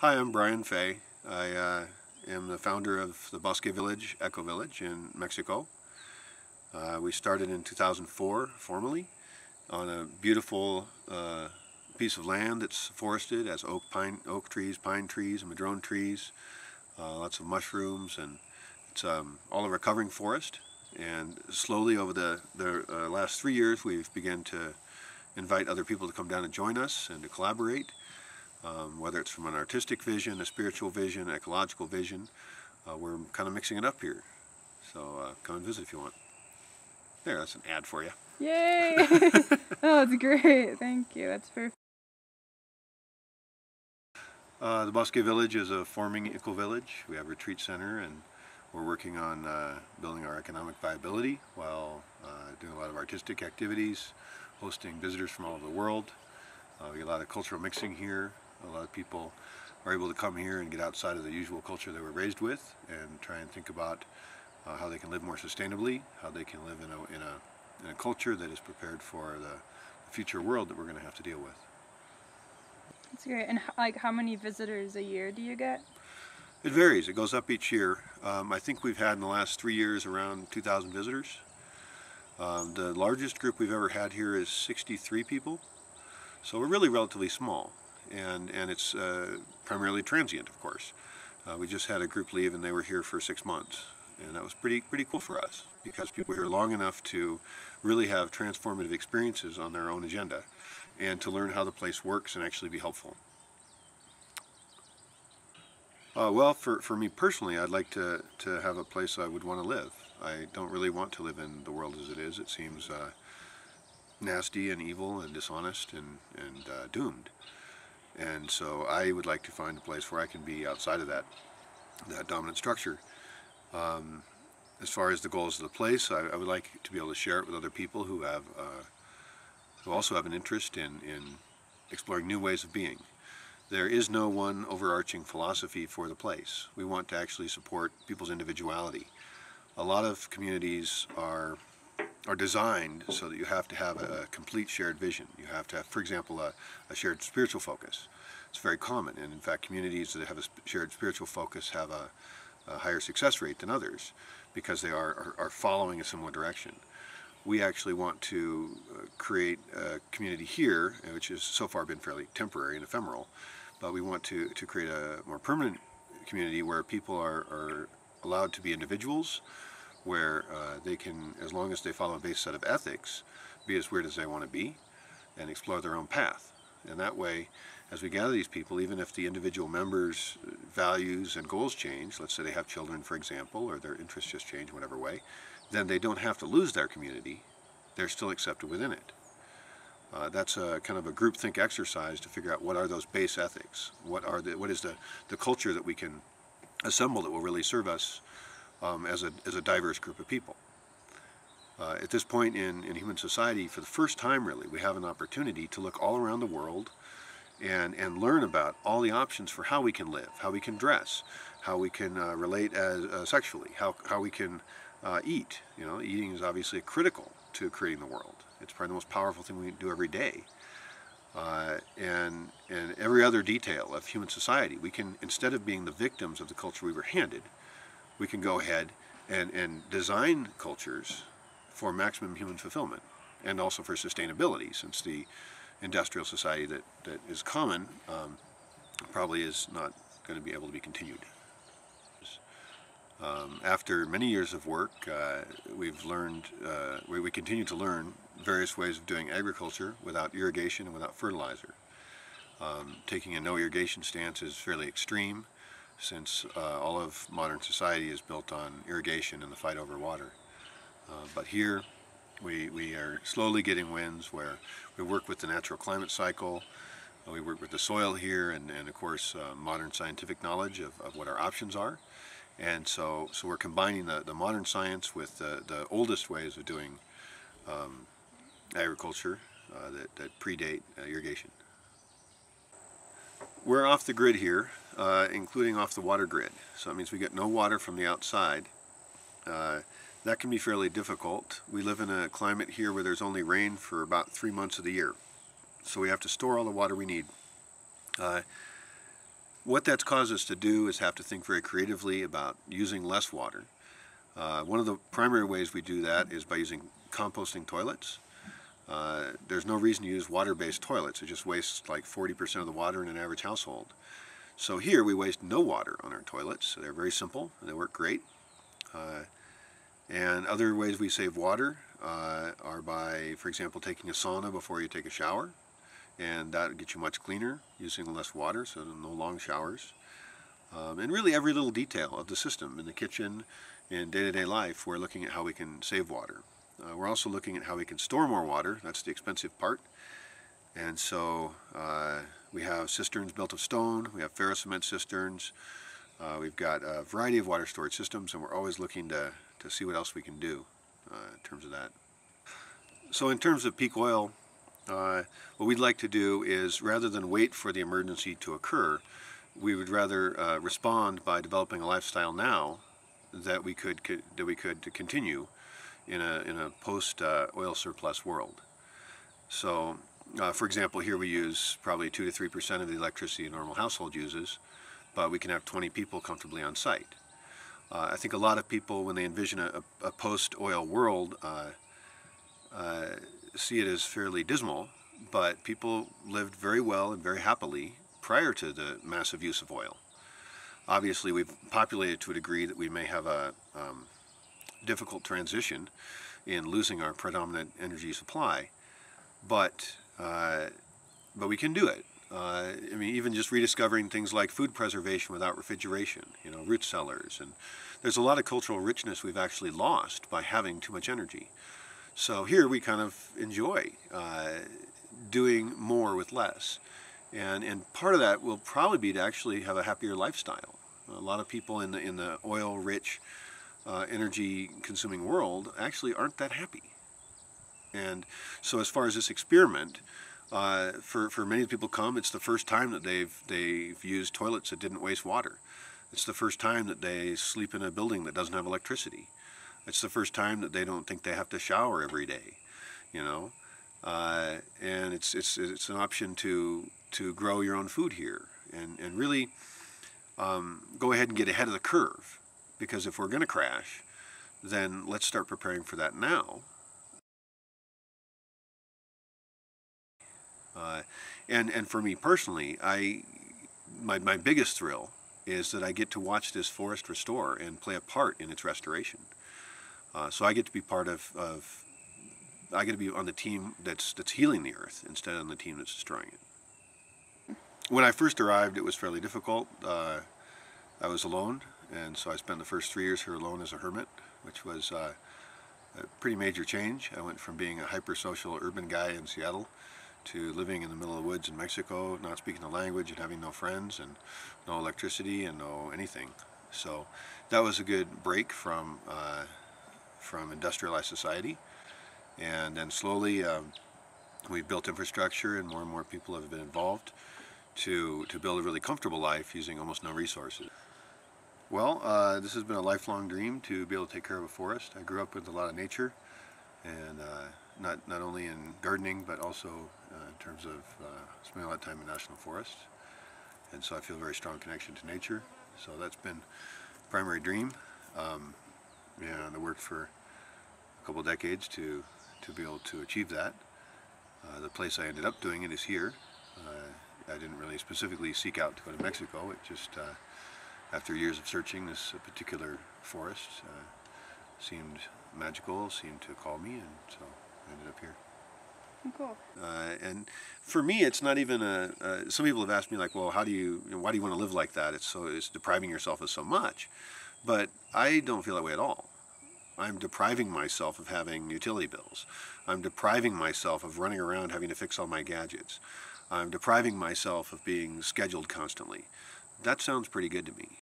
Hi, I'm Brian Fey. I am the founder of the Bosque Village, Eco Village in Mexico. We started in 2004 formally on a beautiful piece of land that's forested, has oak trees, pine trees, and madrone trees, lots of mushrooms, and it's all a recovering forest. And slowly over the last 3 years we've begun to invite other people to come down and join us and to collaborate. Whether it's from an artistic vision, a spiritual vision, an ecological vision, we're kind of mixing it up here. So come and visit if you want. There, that's an ad for you. Yay! Oh, it's great. Thank you. That's perfect. The Bosque Village is a forming eco-village. We have a retreat center, and we're working on building our economic viability while doing a lot of artistic activities, hosting visitors from all over the world. We get a lot of cultural mixing here. A lot of people are able to come here and get outside of the usual culture they were raised with and try and think about how they can live more sustainably, how they can live in a culture that is prepared for the future world that we're going to have to deal with. That's great. And like, how many visitors a year do you get? It varies. It goes up each year. I think we've had in the last 3 years around 2,000 visitors. The largest group we've ever had here is 63 people. So we're really relatively small, and it's primarily transient, of course. We just had a group leave and they were here for 6 months, and that was pretty cool for us because people were here long enough to really have transformative experiences on their own agenda and to learn how the place works and actually be helpful. Well, for me personally, I'd like to have a place I would want to live. I don't really want to live in the world as it is. It seems nasty and evil and dishonest and doomed. And so I would like to find a place where I can be outside of that dominant structure. As far as the goals of the place, I would like to be able to share it with other people who also have an interest in exploring new ways of being. There is no one overarching philosophy for the place. We want to actually support people's individuality. A lot of communities are designed so that you have to have a complete shared vision. You have to have, for example, a shared spiritual focus. It's very common, and in fact communities that have a shared spiritual focus have a higher success rate than others because they are following a similar direction. We actually want to create a community here, which has so far been fairly temporary and ephemeral, but we want to create a more permanent community where people are allowed to be individuals, where they can, as long as they follow a base set of ethics, be as weird as they want to be and explore their own path. And that way, as we gather these people, even if the individual members' values and goals change, let's say they have children, for example, or their interests just change in whatever way, then they don't have to lose their community. They're still accepted within it. That's a kind of a groupthink exercise to figure out what are those base ethics, what is the culture that we can assemble that will really serve us as a diverse group of people. At this point in human society, for the first time really, we have an opportunity to look all around the world and learn about all the options for how we can live, how we can dress, how we can relate as sexually, how we can eat. You know, eating is obviously critical to creating the world. It's probably the most powerful thing we do every day. And every other detail of human society, we can, instead of being the victims of the culture we were handed, we can go ahead and design cultures for maximum human fulfillment and also for sustainability, since the industrial society that is common probably is not going to be able to be continued. After many years of work, we've learned, we continue to learn various ways of doing agriculture without irrigation and without fertilizer. Taking a no irrigation stance is fairly extreme, since all of modern society is built on irrigation and the fight over water. But here we are slowly getting wins where we work with the natural climate cycle, we work with the soil here, and of course modern scientific knowledge of what our options are. And so we're combining the modern science with the oldest ways of doing agriculture that predate irrigation. We're off the grid here, including off the water grid. So that means we get no water from the outside. That can be fairly difficult. We live in a climate here where there's only rain for about 3 months of the year. So we have to store all the water we need. What that's caused us to do is have to think very creatively about using less water. One of the primary ways we do that is by using composting toilets. There's no reason to use water-based toilets. It just wastes like 40% of the water in an average household. So here we waste no water on our toilets. They're very simple and they work great. And other ways we save water are by, for example, taking a sauna before you take a shower. And that gets you much cleaner using less water, so no long showers. And really every little detail of the system in the kitchen, in day-to-day life, we're looking at how we can save water. We're also looking at how we can store more water. That's the expensive part. And so we have cisterns built of stone, we have ferrocement cisterns, we've got a variety of water storage systems, and we're always looking to see what else we can do in terms of that. So in terms of peak oil, what we'd like to do is, rather than wait for the emergency to occur, we would rather respond by developing a lifestyle now that we could continue in a post oil surplus world. So, for example, here we use probably 2 to 3% of the electricity a normal household uses, but we can have 20 people comfortably on site. I think a lot of people, when they envision a post-oil world, see it as fairly dismal, but people lived very well and very happily prior to the massive use of oil. Obviously, we've populated to a degree that we may have a difficult transition in losing our predominant energy supply, but we can do it. I mean, even just rediscovering things like food preservation without refrigeration, root cellars, and there's a lot of cultural richness we've actually lost by having too much energy. So here we kind of enjoy doing more with less. And part of that will probably be to actually have a happier lifestyle. A lot of people in the oil-rich, energy-consuming world actually aren't that happy. And so as far as this experiment, for many people come, it's the first time that they've used toilets that didn't waste water. It's the first time that they sleep in a building that doesn't have electricity. It's the first time that they don't think they have to shower every day, and it's an option to grow your own food here and really go ahead and get ahead of the curve, because if we're going to crash, then let's start preparing for that now. And for me personally, my biggest thrill is that I get to watch this forest restore and play a part in its restoration. So I get to be I get to be on the team that's healing the earth instead of on the team that's destroying it. When I first arrived, it was fairly difficult. I was alone, and so I spent the first 3 years here alone as a hermit, which was a pretty major change. I went from being a hyper-social urban guy in Seattle to living in the middle of the woods in Mexico, not speaking the language and having no friends and no electricity and no anything. So that was a good break from industrialized society. And then slowly we built infrastructure, and more people have been involved to build a really comfortable life using almost no resources. Well, this has been a lifelong dream to be able to take care of a forest. I grew up with a lot of nature, and not only in gardening, but also in terms of spending a lot of time in national forests. And so I feel a very strong connection to nature. So that's been a primary dream. And I worked for a couple decades to be able to achieve that. The place I ended up doing it is here. I didn't really specifically seek out to go to Mexico. It just, after years of searching, this particular forest seemed magical, seemed to call me, and so I ended up here. Cool. And for me, it's not even some people have asked me, like, well, why do you want to live like that? It's depriving yourself of so much. But I don't feel that way at all. I'm depriving myself of having utility bills. I'm depriving myself of running around having to fix all my gadgets. I'm depriving myself of being scheduled constantly. That sounds pretty good to me.